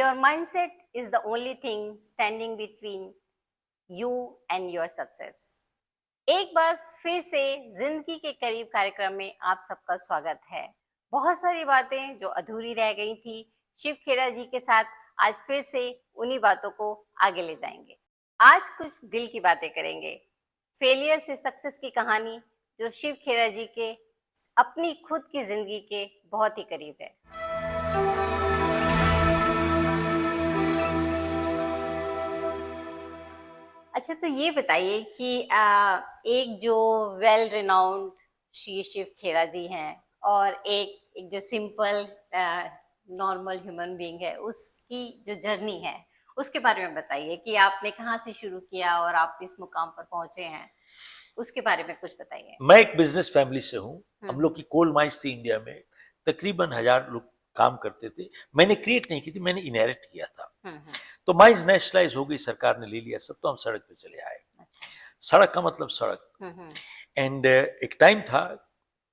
your mindset is the only thing standing between you and your success. एक बार फिर से जिंदगी के करीब कार्यक्रम में आप सबका स्वागत है। बहुत सारी बातें जो अधूरी रह गई थी, शिव खेड़ा जी के साथ आज फिर से उन्हीं बातों को आगे ले जाएंगे। आज कुछ दिल की बातें करेंगे, फेलियर से सक्सेस की कहानी जो शिव खेड़ा जी के अपनी खुद की जिंदगी के बहुत ही करीब है। अच्छा, तो ये बताइए कि एक जो वेल रिनाउंड श्री शिव खेड़ा जी हैं और एक जो सिंपल नॉर्मल ह्यूमन बीइंग है, उसकी जो जर्नी है उसके बारे में बताइए कि आपने कहाँ से शुरू किया और आप इस मुकाम पर पहुंचे हैं, उसके बारे में कुछ बताइए। मैं एक बिजनेस फैमिली से हूँ। हम लोग की कोल माइंस थी इंडिया में, तकरीबन 1000 लोग काम करते थे। मैंने क्रिएट नहीं की थी, मैंने इनहेरिट किया था। तो माइंस नेशनलाइज हो गई, सरकार ने ले लिया सब, तो हम सड़क पे चले आए। सड़क का मतलब सड़क। एंड एक टाइम था,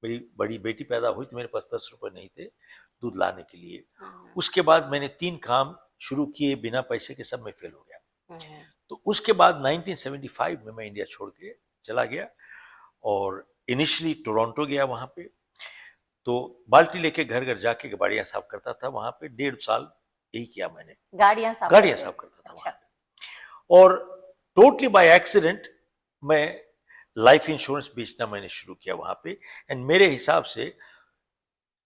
मेरी बड़ी बेटी पैदा हुई तो मेरे पास 10 रुपए नहीं थे दूध लाने के लिए। उसके बाद मैंने 3 काम शुरू किए बिना पैसे के, सब में फेल हो गया। तो उसके बाद 1975 में मैं इंडिया छोड़ के चला गया और इनिशियली टोरंटो गया। वहां पे तो बाल्टी लेके घर घर जाके गाड़ियां साफ करता था। वहां पे 1.5 साल यही किया मैंने, गाड़ियां साफ करता था। अच्छा। और टोटली बाय एक्सीडेंट मैं लाइफ इंश्योरेंस बेचना मैंने शुरू किया वहां पे। एंड मेरे हिसाब से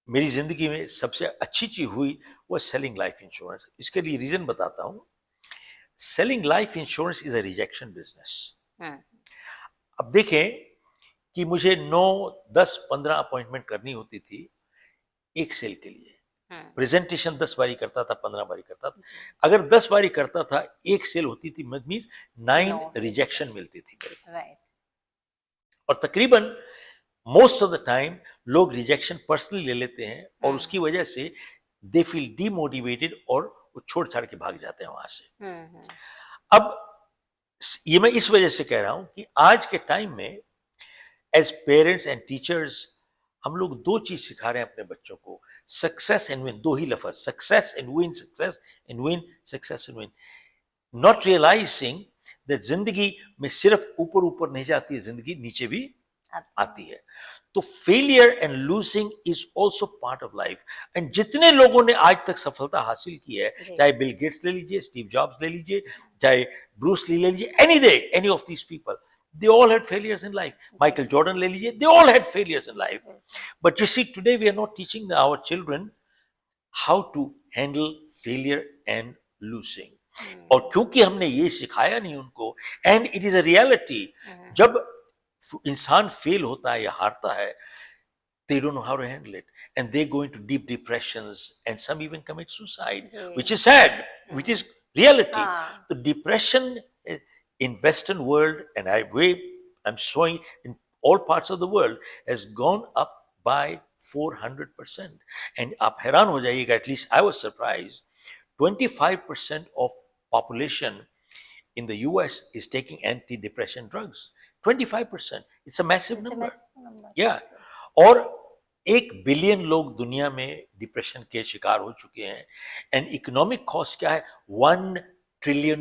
मेरी जिंदगी में सबसे अच्छी चीज हुई वो सेलिंग लाइफ इंश्योरेंस। इसके लिए रीजन बताता हूं। Selling life insurance is a rejection business. अब देखें कि मुझे 9, 10, 15 अपॉइंटमेंट करनी होती थी एक सेल के लिए। प्रेजेंटेशन 10 बारी करता था, 15 बारी करता था। अगर 10 बारी करता था, एक सेल होती थी, मींस 9 रिजेक्शन मिलती थी मेरे को। और तकरीबन मोस्ट ऑफ द टाइम लोग रिजेक्शन पर्सनली ले लेते हैं और उसकी वजह से दे फील डीमोटिवेटेड और वो छोड़ छाड़ के भाग जाते हैं वहां से। अब ये मैं इस वजह से कह रहा हूं कि आज के टाइम में एज पेरेंट्स एंड टीचर्स हम लोग 2 चीज सिखा रहे हैं अपने बच्चों को, सक्सेस एंड विन। 2 ही लफ्ज, success and win, success and win, success and win. Not realising that जिंदगी में सिर्फ ऊपर ऊपर नहीं जाती है, जिंदगी नीचे भी आती है। तो failure and losing is also part of life. And जितने लोगों ने आज तक सफलता हासिल की है, चाहे बिल गेट्स ले लीजिए, स्टीव जॉब्स ले लीजिए, चाहे ब्रूस ली ले लीजिए, any of these people, they all had failures in life. Michael Jordan ले लीजिए, they all had failures in life. But you see, today we are not teaching our children how to handle failure and losing. और क्योंकि हमने ये सिखाया नहीं उनको, and it is a reality, जब इंसान फेल होता है या हारता है, they don't know how to handle it, and they go into deep depressions, and some even commit suicide, which is sad, which is reality. The depression in Western world, and I'm showing in all parts of the world, has gone up by 400%. And आप हैरान हो जाइएगा, at least I was surprised, 25% of population in the US is taking antidepressant drugs. 25%. It's a massive number. Yeah. और 1 billion लोग दुनिया में depression के शिकार हो चुके हैं। एंड इकोनॉमिक कॉस्ट क्या है? $1 trillion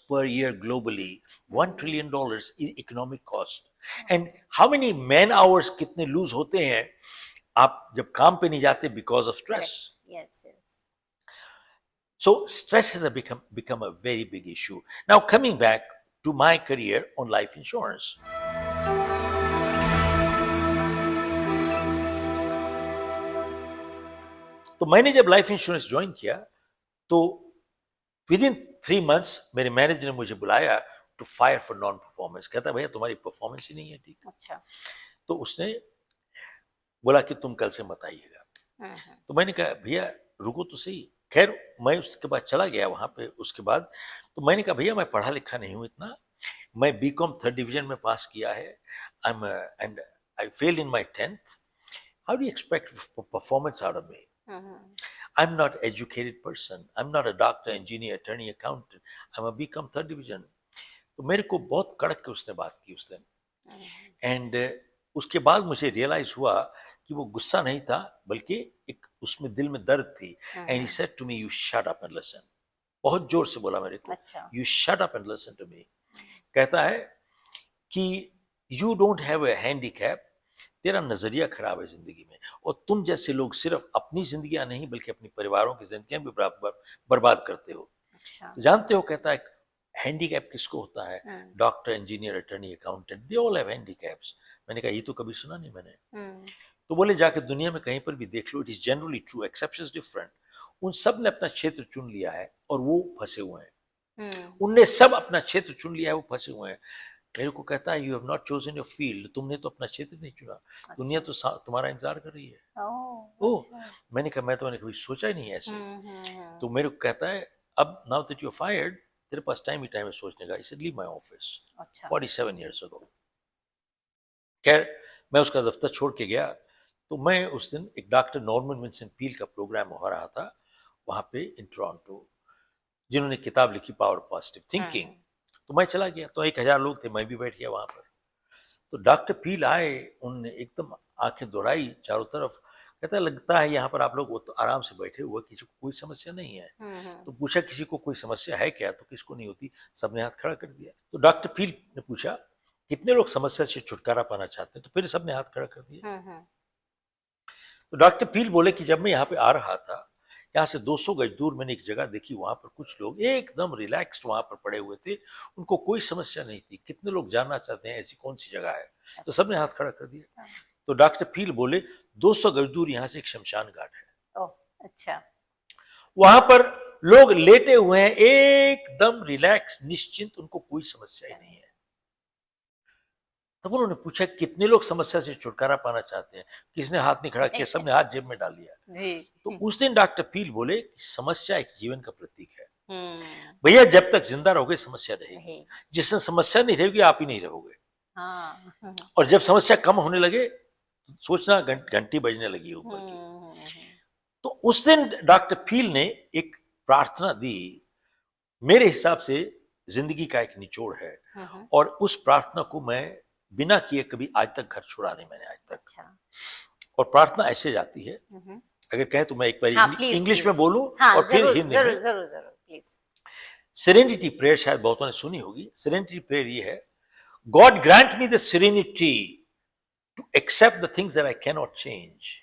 per year globally. $1 trillion is economic cost. And how many man hours कितने लूज होते हैं आप जब काम पे नहीं जाते because of stress. Yes. So stress has become a very big issue. Now coming back to my career on life insurance. तो मैंने जब लाइफ इंश्योरेंस ज्वाइन किया तो विदिन 3 months मेरे मैनेजर ने मुझे बुलाया to fire for non performance. कहता भैया तुम्हारी परफॉर्मेंस ही नहीं है ठीक। अच्छा। तो उसने बोला कि तुम कल से मत आइएगा। तो मैंने कहा भैया रुको तो सही। खैर मैं उसके बाद चला गया वहां पे। उसके बाद तो मैंने कहा भैया मैं पढ़ा लिखा नहीं हूं इतना, मैं बीकॉम 3rd डिवीजन में पास किया है, and I failed in my 10th, how do you expect performance out of me? I'm not an educated person. I'm not a doctor, engineer, attorney, accountant. I'm a BCom 3rd division. तो मेरे को बहुत कड़क के उसने बात की उस दिन। एंड उसके बाद मुझे रियलाइज हुआ कि वो गुस्सा नहीं था बल्कि एक उसमें दिल में दर्द थी। And he said to me, you shut up and listen. बहुत जोर से बोला मेरे को, अच्छा। You shut up and listen to me. कहता है कि you don't have a handicap, तेरा नजरिया खराब है जिंदगी में, और तुम जैसे लोग सिर्फ अपनी जिंदगियां नहीं बल्कि अपने परिवारों की जिंदगियां भी बर्बाद करते हो। अच्छा। तो जानते हो, कहता है हैंडीकैप किसको होता है? Hmm. Doctor, engineer, attorney, accountant, they all have handicaps. मैंने कहा ये तो कभी सुना नहीं मैंने। हम्म। तो बोले जाके दुनिया में कहीं पर भी देख लो, it is generally true, exceptions different. उन सब ने अपना क्षेत्र चुन लिया है और वो फंसे हुए हैं। उनने सब अपना क्षेत्र चुन लिया है, वो फंसे हुए हैं। मेरे को कहता है you have not chosen your field, तुमने तो अपना क्षेत्र नहीं चुना, दुनिया तो तुम्हारा इंतजार कर रही है। ओह, अच्छा। मैंने कहा मैं तो मैंने कभी सोचा ही नहीं है ऐसे। हम्म। तो मेरे को कहता है अब now that you are fired, तेरे पास टाइम ही टाइम है सोचने का। इसे लीव माय ऑफिस। अच्छा। 47 years ago। खैर, मैं उसका दफ्तर छोड़ के गया। तो मैं उस दिन एक डॉक्टर नॉर्मन विंसेंट पील का प्रोग्राम हो रहा था वहां पे इन टोरंटो, जिन्होंने किताब लिखी पावर पॉजिटिव थिंकिंग। तो मैं चला गया, तो 1000 लोग थे, मैं भी बैठ गया वहां पर। तो डॉक्टर पील आए, उन्होंने एकदम आंखें दौड़ाई चारों तरफ। कहता है लगता है यहाँ पर आप लोग तो आराम से बैठे हुए, किसी को कोई समस्या नहीं है। तो पूछा किसी को कोई समस्या है क्या? तो किसको नहीं होती, सबने हाथ खड़ा कर दिया। तो डॉक्टर पील ने पूछा कितने लोग समस्या से छुटकारा पाना चाहते हैं? तो फिर सबने हाथ खड़ा कर दिया। तो डॉक्टर पील बोले कि जब मैं यहाँ पे आ रहा था, यहाँ से 200 गज दूर मैंने एक जगह देखी, वहां पर कुछ लोग एकदम रिलैक्स्ड वहां पर पड़े हुए थे, उनको कोई समस्या नहीं थी। कितने लोग जानना चाहते हैं ऐसी कौन सी जगह है? तो सबने हाथ खड़ा कर दिया। तो डॉक्टर पील बोले 200 गज दूर यहाँ से एक शमशान घाट है। ओह, अच्छा। वहां पर लोग लेटे हुए हैं एकदम रिलैक्स, निश्चिंत, उनको कोई समस्या ही नहीं है। तब उन्होंने पूछा कितने लोग समस्या से छुटकारा पाना चाहते हैं? किसने हाथ नहीं खड़ा किया, सबने हाथ जेब में डाल लिया। जी। तो उस दिन डॉक्टर पील बोले कि समस्या एक जीवन का प्रतीक है। भैया जब तक जिंदा रहोगे समस्या रहेगी, जिस दिन समस्या नहीं रहेगी आप ही नहीं रहोगे। हाँ। और जब समस्या कम होने लगे सोचना घंटी बजने लगी ऊपर की। तो उस दिन डॉक्टर पील ने एक प्रार्थना दी, मेरे हिसाब से जिंदगी का एक निचोड़ है, और उस प्रार्थना को मैं बिना किए कभी आज तक घर छोड़ा नहीं मैंने आज तक। अच्छा। और प्रार्थना ऐसे जाती है, अगर कहें तो मैं एक बार हाँ, इंग्लिश में बोलूं और फिर हिंदी में। जरूर प्लीज। सेरेनिटी प्रेयर शायद बहुतों ने सुनी होगी। सेरेनिटी प्रेयर ये है, God grant me the serenity to accept the things that I can not change,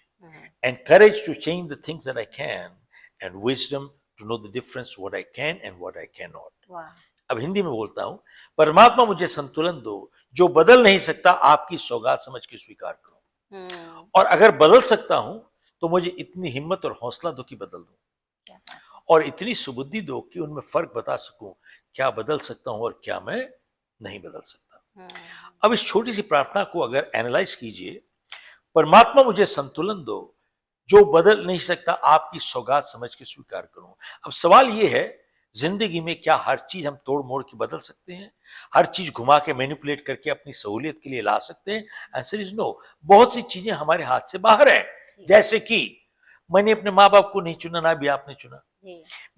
and courage to change the things that I can, and wisdom to know the difference what I can and what I can not. अब हिंदी में बोलता हूं, परमात्मा मुझे संतुलन दो, जो बदल नहीं सकता आपकी सौगात समझ के स्वीकार करूं, और अगर बदल सकता हूं तो मुझे इतनी हिम्मत और हौसला दो कि बदल दूं, और इतनी सुबुद्धि दो कि उनमें फर्क बता सकूं, क्या बदल सकता हूं और क्या मैं नहीं बदल सकता। अब इस छोटी सी प्रार्थना को अगर एनालाइज कीजिए, परमात्मा मुझे संतुलन दो, जो बदल नहीं सकता आपकी सौगात समझ के स्वीकार करूं। अब सवाल यह है, जिंदगी में क्या हर चीज हम तोड़ मोड़ के बदल सकते हैं? हर चीज घुमा के मैनिपुलेट करके अपनी सहूलियत के लिए ला सकते हैं? Answer is no. बहुत सी चीजें हमारे हाथ से बाहर है, जैसे कि मैंने अपने माँ बाप को नहीं चुना, ना भी आपने चुना।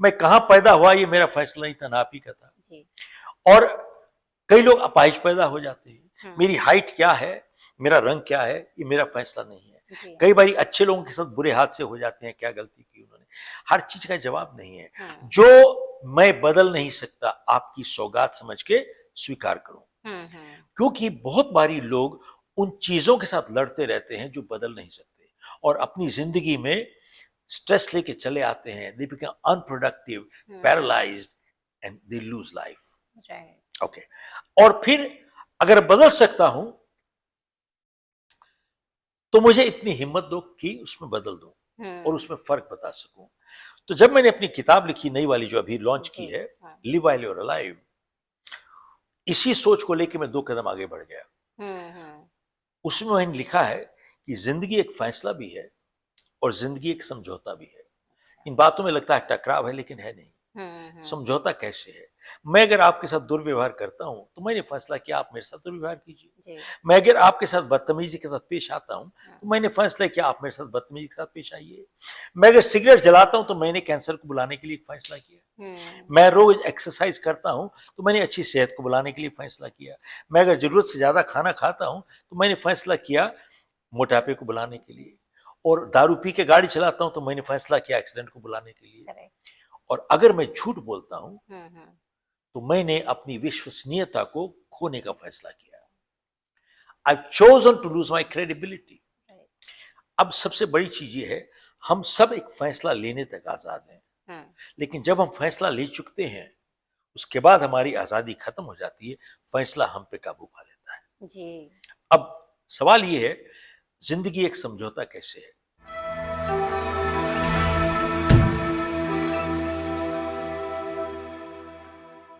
मैं कहां पैदा हुआ ये मेरा फैसला नहीं था, ना आप ही का था। और कई लोग अपाहिज पैदा हो जाते हैं। मेरी हाइट क्या है, मेरा रंग क्या है, ये मेरा फैसला नहीं है। कई बार अच्छे लोगों के साथ बुरे हादसे हो जाते हैं, क्या गलती की उन्होंने, हर चीज का जवाब नहीं है। जो मैं बदल नहीं सकता आपकी सौगात समझ के स्वीकार करूं, क्योंकि बहुत बारी लोग उन चीजों के साथ लड़ते रहते हैं जो बदल नहीं सकते, और अपनी जिंदगी में स्ट्रेस लेके चले आते हैं। They become unproductive, paralysed, and they lose life. Okay, और फिर अगर बदल सकता हूं तो मुझे इतनी हिम्मत दो कि उसमें बदल दूं और उसमें फर्क बता सकूं। तो जब मैंने अपनी किताब लिखी नई वाली जो अभी लॉन्च की है, live while you are alive, इसी सोच को लेकर मैं 2 कदम आगे बढ़ गया। उसमें मैंने लिखा है कि जिंदगी एक फैसला भी है और जिंदगी एक समझौता भी है। इन बातों में लगता है टकराव है, लेकिन है नहीं। समझौता कैसे है? मैं अगर आपके साथ दुर्व्यवहार करता हूं तो मैंने फैसला किया आप मेरे साथ दुर्व्यवहार कीजिए। मैं अगर आपके साथ बदतमीजी के साथ पेश आता हूं तो मैंने फैसला किया आप मेरे साथ बदतमीजी के साथ पेश आइए। मैं अगर सिगरेट जलाता हूं तो मैंने कैंसर को बुलाने के लिए एक फैसला किया। मैं रोज एक्सरसाइज करता हूं तो मैंने अच्छी सेहत को बुलाने के लिए फैसला किया। मैं अगर जरूरत से ज्यादा खाना खाता हूं तो मैंने फैसला किया मोटापे को बुलाने के लिए। और दारू पी के गाड़ी चलाता हूं तो मैंने फैसला किया एक्सीडेंट को बुलाने के लिए। और अगर मैं झूठ बोलता हूं हम्म, तो मैंने अपनी विश्वसनीयता को खोने का फैसला किया। I've chosen to lose my credibility. अब सबसे बड़ी चीज ये है, हम सब एक फैसला लेने तक आजाद हैं, हम्म, लेकिन जब हम फैसला ले चुकते हैं उसके बाद हमारी आजादी खत्म हो जाती है, फैसला हम पे काबू पा लेता है। जी, अब सवाल ये है, जिंदगी एक समझौता कैसे है?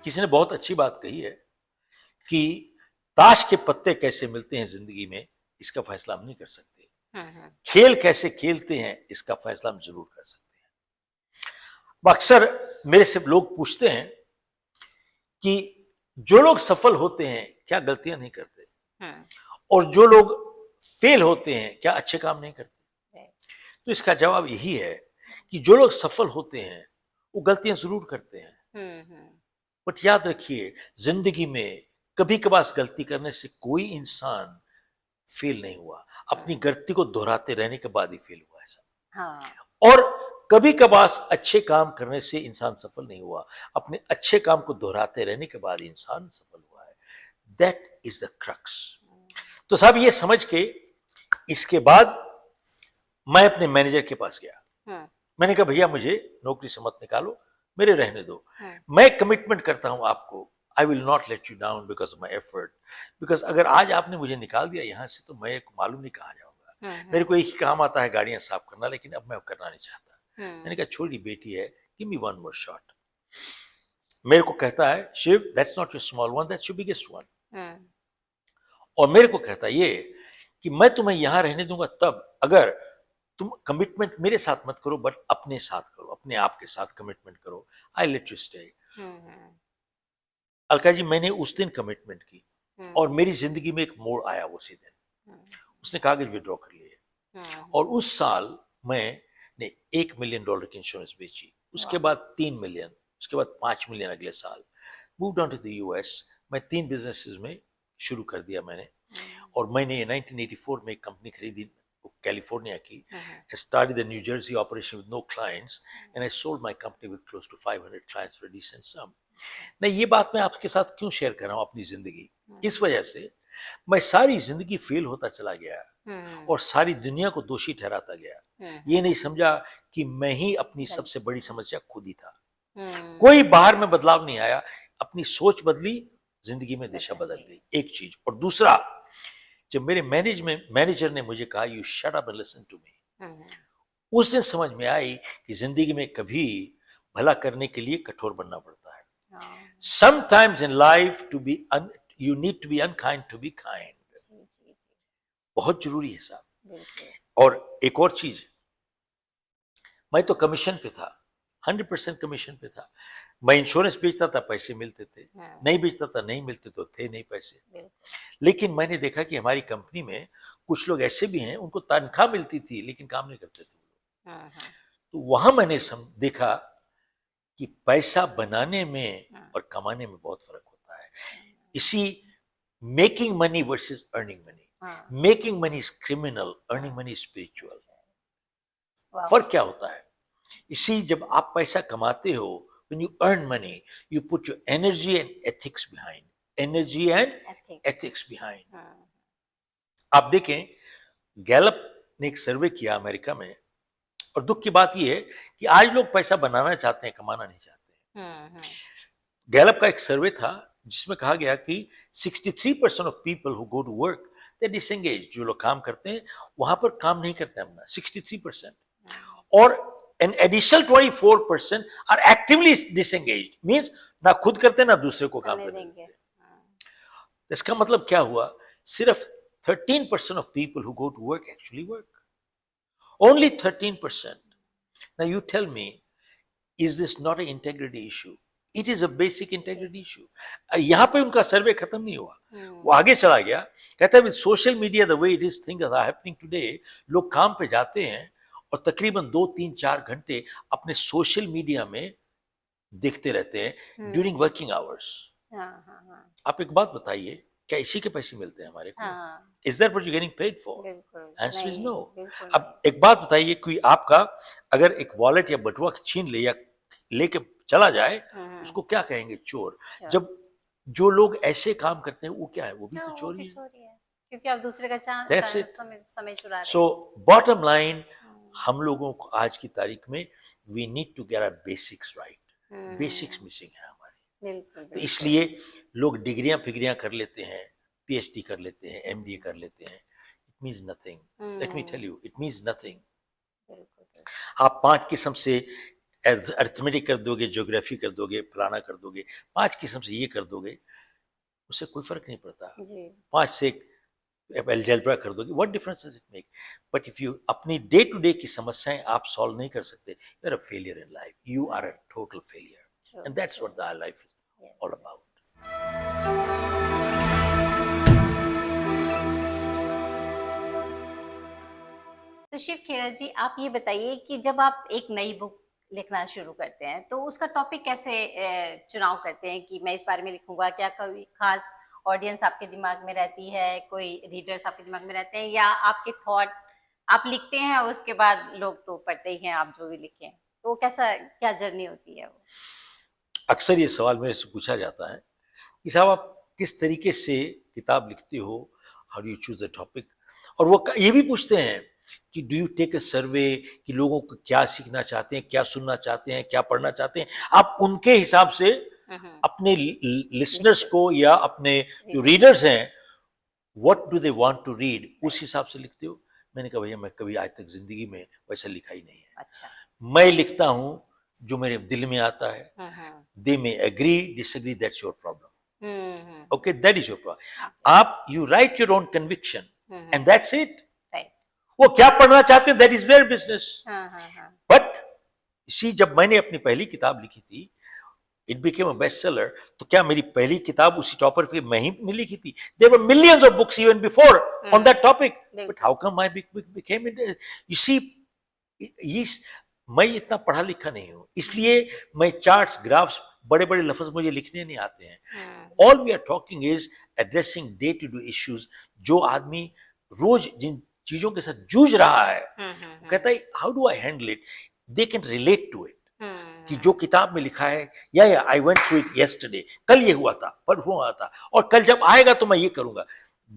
किसी ने बहुत अच्छी बात कही है कि ताश के पत्ते कैसे मिलते हैं जिंदगी में, इसका फैसला हम नहीं कर सकते। खेल कैसे खेलते हैं इसका फैसला हम जरूर कर सकते हैं। अक्सर मेरे से लोग पूछते हैं कि जो लोग सफल होते हैं क्या गलतियां नहीं करते, और जो लोग फेल होते हैं क्या अच्छे काम नहीं करते? तो इसका जवाब यही है कि जो लोग सफल होते हैं वो गलतियां जरूर करते हैं, बट याद रखिए जिंदगी में कभी कभार गलती करने से कोई इंसान फेल नहीं हुआ, अपनी गलती को दोहराते रहने के बाद ही फेल हुआ ऐसा। और कभी कभार अच्छे काम करने से इंसान सफल नहीं हुआ, अपने अच्छे काम को दोहराते रहने के बाद इंसान सफल हुआ है। That is the crux. तो साहब ये समझ के इसके बाद मैं अपने मैनेजर के पास गया। मैंने कहा भैया मुझे नौकरी से मत निकालो, मेरे रहने दो। मैं कमिटमेंट करता हूं आपको, I will not let you down because of my effort. Because अगर आज आपने मुझे निकाल दिया यहां से तो मैं मालूम नहीं कहां जाऊंगा। मेरे को एक ही काम आता है गाड़ियां साफ करना, लेकिन अब मैं करना नहीं चाहता। मैंने कहा छोटी बेटी है, give me one more shot. मेरे को कहता है Shiv that's not your small one, that's your biggest one. और मेरे को कहता है ये कि मैं तुम्हें यहां रहने दूंगा तब अगर तुम कमिटमेंट मेरे साथ मत करो बट अपने साथ करो, अपने आप के साथ कमिटमेंट करो। I let you stay. Alka ji मैंने उस दिन कमिटमेंट की और मेरी जिंदगी में एक मोड़ आया उसी दिन। उसने कागज विड्रॉ कर लिए और उस साल मैंने $1 मिलियन की इंश्योरेंस बेची, उसके बाद 3 मिलियन, उसके बाद 5 मिलियन अगले साल। Move down to the US. मैं 3 बिजनेसेस में शुरू कर दिया मैंने, और मैंने 1984 में एक कंपनी खरीदी कैलिफोर्निया की। I started the New Jersey operation with no clients and I sold my company with close to 500 clients for a decent sum. नहीं, ये बात मैं आपके साथ क्यों शेयर कर रहा हूँ अपनी जिंदगी? इस वजह से मैं सारी जिंदगी फेल होता चला गया और सारी दुनिया को दोषी ठहराता गया। ये नहीं समझा कि मैं ही अपनी सबसे बड़ी समस्या खुद ही था। कोई बाहर में बदलाव नहीं आया, अपनी सोच बदली, जिंदगी में दिशा बदल गई। एक चीज। और दूसरा, जब मेरे मैनेजर ने मुझे कहा you shut up and listen to me, उस दिन समझ में आई कि जिंदगी में कभी भला करने के लिए कठोर बनना पड़ता है। Sometimes in life to be you need to be unkind to be kind. बहुत जरूरी है साहब। और एक और चीज, मैं तो कमीशन पे था, 100% कमीशन पे था। मैं इंश्योरेंस बेचता था, पैसे मिलते थे, नहीं बेचता था, नहीं मिलते तो थे नहीं पैसे। लेकिन मैंने देखा कि हमारी कंपनी में कुछ लोग ऐसे भी हैं उनको तनख्वाह मिलती थी लेकिन काम नहीं करते थे। तो वहां मैंने देखा कि पैसा बनाने में और कमाने में बहुत फर्क होता है। इसी making money versus earning money. Making money is criminal, earning money is spiritual. फर्क क्या होता है? इसी जब आप पैसा कमाते हो, when you earn money, you put your energy and ethics behind. Energy and ethics behind. आप देखें, गैलप ने एक सर्वे किया अमेरिका में, और दुख की बात यह है कि आज लोग पैसा बनाना चाहते हैं, कमाना नहीं चाहते। गैलप का एक सर्वे था जिसमें कहा गया कि 63% of people who go to work they disengage. जो लोग काम करते हैं वहां पर काम नहीं करते हैं अपना, 63%। और an additional 24% are actively disengaged, means ना खुद करते ना दूसरे को काम करने देते। इसका मतलब क्या हुआ? सिर्फ 13% of people who go to work actually work. Only 13%. Now you tell me, is this not an integrity issue? It is a basic integrity issue. यहाँ पे उनका सर्वे खत्म नहीं हुआ, वो आगे चला गया। कहता है with social media the way it is, things are happening today, लोग काम पे जाते हैं और तकरीबन 2, 3, 4 घंटे अपने सोशल मीडिया में देखते रहते हैं ड्यूरिंग वर्किंग आवर्स। आप एक बात बताइए, क्या इसी के पैसे मिलते हैं हमारे को? Is that what you getting paid for? Answer is no. अब एक बात बताइए, कोई आपका अगर एक वॉलेट या बटुआ छीन ले या लेके चला जाए उसको क्या कहेंगे? चोर। जब जो लोग ऐसे काम करते हैं वो क्या है? वो भी तो वो चोर भी ही है। चोरी है, क्योंकि आप दूसरे का That's it. समय चुरा रहे सो हैं। बॉटम लाइन, हम लोगों को आज की तारीख में we need to get our basics right. Basics missing है हमारी। बिल्कुल तो बिल्कुल। इसलिए लोग डिग्रियां फिग्रियां कर लेते हैं, पीएचडी कर लेते हैं, एमबीए कर लेते हैं। It means nothing. Let me tell you, it means nothing. बिल्कुल बिल्कुल। आप 5 किस्म से अर्थमेटिक कर दोगे, ज्योग्राफी कर दोगे, फलाना कर दोगे, 5 किस्म से ये कर दोगे, उससे कोई फर्क नहीं पड़ता। जी 5 से अलजेब्रा कर दोगे, what difference does it make? But if you अपनी डे टू डे की समस्याएं आप सॉल्व नहीं कर सकते, you are a failure in life, you are a total failure, and that's what the life is all about. तो शिव खेरा जी, आप ये बताइए कि जब आप एक नई बुक लिखना शुरू करते हैं तो उसका टॉपिक कैसे चुनाव करते हैं कि मैं इस बारे में लिखूंगा? क्या कोई खास ऑडियंस आपके दिमाग में रहती है, कोई रीडर्स आपके दिमाग में रहते हैं, या आपके थॉट आप लिखते हैं और उसके बाद लोग तो पढ़ते ही हैं आप जो भी लिखें? तो कैसा, क्या जर्नी होती है वो? अक्सर ये सवाल मेरे से पूछा जाता है कि साहब आप किस तरीके से किताब लिखते हो, how do you choose the topic? और वो ये भी पूछते हैं कि डू यू टेक अ सर्वे, कि लोगों को क्या सीखना चाहते हैं, क्या सुनना चाहते हैं, क्या पढ़ना चाहते हैं, आप उनके हिसाब से अपने लिसनर्स को या अपने जो रीडर्स हैं, what do they want to read, उस हिसाब से लिखते हो? मैंने कहा भैया मैं कभी आज तक जिंदगी में वैसा लिखा ही नहीं है। अच्छा। मैं लिखता हूं जो मेरे दिल में आता है। They may agree, disagree, that's your problem. Okay, that is your problem. आप you write your own conviction and that's it. वो क्या पढ़ना चाहते हैं, that is their business. But see, जब मैंने अपनी पहली किताब लिखी थी, it became a best seller, तो क्या मेरी पहली किताब उसी टॉपिक पे मैं ही नहीं लिखी थी? There were millions of books even before on that topic, but how come I became it? You see, मैं इतना पढ़ा लिखा नहीं हूं, इसलिए मैं चार्ट्स, ग्राफ्स, बड़े बड़े लफ्ज मुझे लिखने नहीं आते हैं। All we are talking is addressing day to day issues, जो आदमी रोज जिन चीजों के साथ जूझ रहा है, कहता है how do I handle it, they can relate to it. कि जो किताब में लिखा है, या I went through it yesterday, कल ये हुआ था, परसों हुआ था, और कल जब आएगा तो मैं ये करूंगा।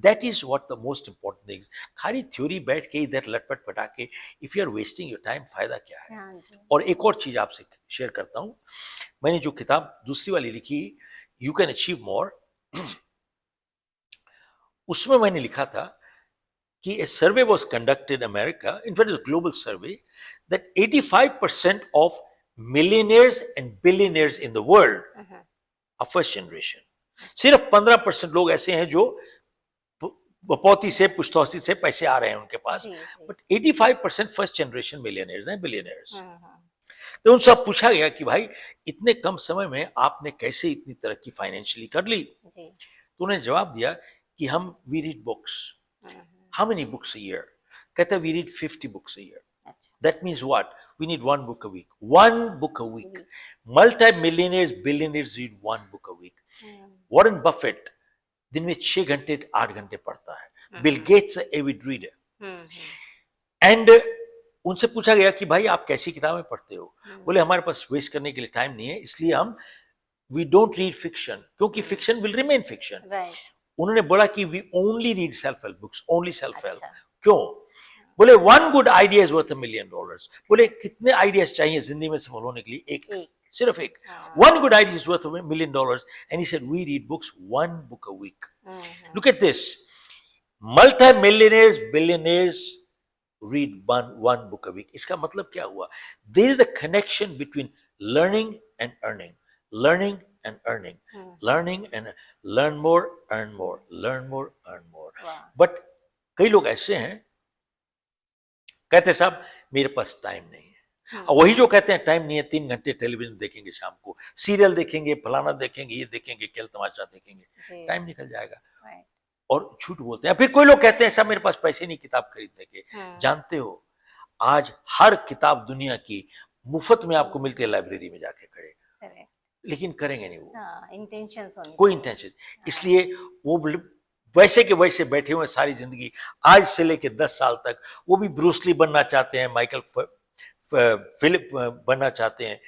That is what the most important things. खाली थ्योरी बैठ के इधर लटपट पटा के, if you are wasting your time, फायदा क्या है? और एक और चीज आपसे शेयर करता हूं, मैंने जो किताब दूसरी वाली लिखी, यू कैन अचीव मोर, उसमें मैंने लिखा था कि a survey was conducted in America, in fact, it's a global survey, that 85% of millionaires and billionaires in the world are first generation. सिर्फ 15% लोग ऐसे हैं जो बपौती से, पुश्तौती से पैसे आ रहे हैं उनके पास, बट 85% फर्स्ट जनरेशन मिलियनेयर्स हैं, बिलियनेयर्स। तो उनसे पूछा गया कि भाई इतने कम समय में आपने कैसे इतनी तरक्की फाइनेंशियली कर ली? तो उन्होंने जवाब दिया कि हम we read books. How many books a year? कहता we read 50 books a year. That means what? We need one book a week. One book a week. Multi-millionaires, billionaires read one book a week. Warren Buffett दिन में 6 घंटे 8 घंटे पढ़ता है। Bill Gates a avid reader. And उनसे पूछा गया कि भाई आप कैसी किताबें पढ़ते हो? बोले हमारे पास वेस्ट करने के लिए टाइम नहीं है, इसलिए हम we don't read fiction, क्योंकि fiction will remain fiction. उन्होंने बोला कि we only read self help books, only self help. क्यों? बोले one good idea is worth $1 million। बोले कितने आइडियाज चाहिए जिंदगी में सफल होने के लिए? एक, सिर्फ एक। One good idea is worth $1 million, and he said we read books one book a week। Look at this, multi millionaires, billionaires read one book a week। इसका मतलब क्या हुआ? There is a connection between learning and earning, learning and earning, learning and learn more, earn more, learn more, earn more। But कई लोग ऐसे हैं, कहते साहब मेरे पास टाइम नहीं है। और वही जो कहते हैं टाइम नहीं है, 3 घंटे टेलीविजन देखेंगे, शाम को सीरियल देखेंगे, फलाना देखेंगे, ये देखेंगे, खेल तमाशा देखेंगे, टाइम निकल जाएगा, और झूठ बोलते हैं। फिर कोई लोग कहते हैं साहब मेरे पास पैसे नहीं किताब खरीदने के। जानते हो आज हर किताब दुनिया की मुफ्त में आपको मिलती है लाइब्रेरी में जाके खड़े, लेकिन करेंगे नहीं वो। इंटेंशंस होनी, कोई इंटेंशन, इसलिए वो वैसे के वैसे बैठे हुए सारी जिंदगी, आज से लेके 10 साल तक। वो भी ब्रूस ली बनना चाहते हैं, माइकल फिलिप बनना चाहते हैं,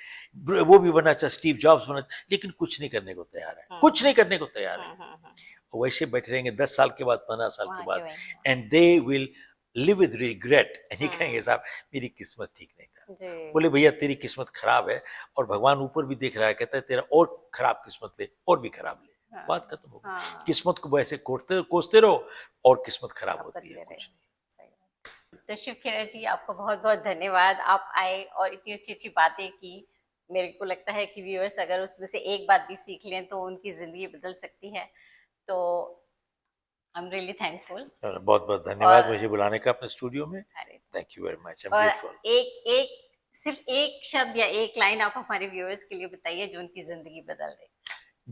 वो भी बनना चाहते, स्टीव जॉब्स बनना, लेकिन कुछ नहीं करने को तैयार है, कुछ नहीं करने को तैयार है। वो वैसे बैठे रहेंगे 10 साल के बाद, 15 साल के वहाँ के बाद, वही। And they will live with regret, and ये कहेंगे साहब मेरी किस्मत ठीक नहीं था। जी। बोले भैया तेरी किस्मत खराब है, और भगवान ऊपर भी देख रहा है, कहता है तेरा और खराब किस्मत ले, और भी खराब ले, हाँ, बात खत्म हो गई। हाँ। किस्मत को वैसे कोसते रहो, और किस्मत खराब आप होती है, करते रहे। कुछ नहीं। सही बात। तो शिव खेरा जी, आपको बहुत बहुत धन्यवाद, आप आए और इतनी अच्छी अच्छी बातें की। मेरे को लगता है कि व्यूअर्स अगर उसमें से एक बात भी सीख लें तो उनकी जिंदगी बदल सकती है। तो आई एम रियली थैंकफुल। बहुत बहुत और धन्यवाद मुझे बुलाने का अपने स्टूडियो में। अरे, thank you very much, I am और ग्रेटफुल। एक एक सिर्फ एक शब्द या एक लाइन आप हमारे व्यूअर्स के लिए बताइए जो उनकी जिंदगी बदल दे।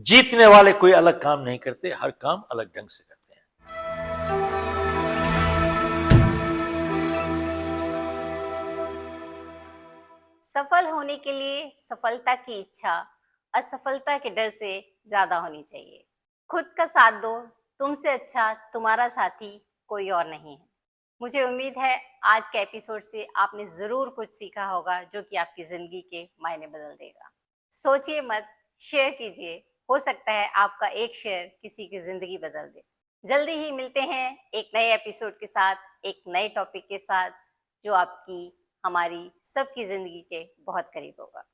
जीतने वाले कोई अलग काम नहीं करते, हर काम अलग ढंग से करते हैं। सफल होने के लिए सफलता की इच्छा असफलता के डर से ज्यादा होनी चाहिए। खुद का साथ दो, तुमसे अच्छा तुम्हारा साथी कोई और नहीं है। मुझे उम्मीद है आज के एपिसोड से आपने जरूर कुछ सीखा होगा जो कि आपकी जिंदगी के मायने बदल देगा। सोचिए मत, शेयर कीजिए, हो सकता है आपका एक शेयर किसी की जिंदगी बदल दे। जल्दी ही मिलते हैं एक नए एपिसोड के साथ, एक नए टॉपिक के साथ, जो आपकी हमारी सबकी जिंदगी के बहुत करीब होगा।